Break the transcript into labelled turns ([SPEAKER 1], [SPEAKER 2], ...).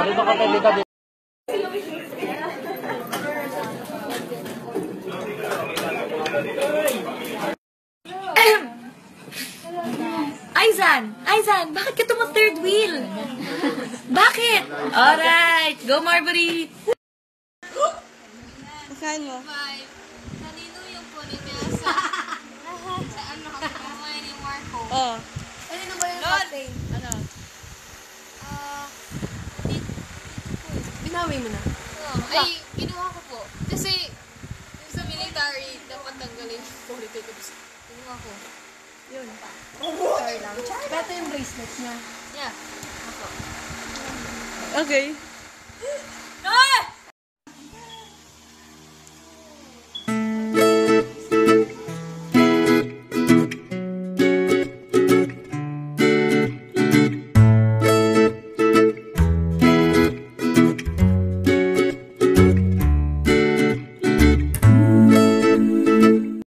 [SPEAKER 1] Dito ka tayo dito.
[SPEAKER 2] Aizan, bakit ka tumag third wheel? Bakit? Alright, go Marbury!
[SPEAKER 3] Saan mo?
[SPEAKER 4] Kanino yung puli niya sa ano, kamay ni Marco?
[SPEAKER 3] Oh.
[SPEAKER 4] Kanino ba yung captain?
[SPEAKER 3] Ano?
[SPEAKER 4] Binawi mo na? Ay, ginawa ko po. Kasi, yung sa military, dapat tanggalin yung politics. Ginawa ko.
[SPEAKER 3] Yun. Sorry lang. Beto yung bracelet niya.
[SPEAKER 4] Yeah.
[SPEAKER 3] Okay.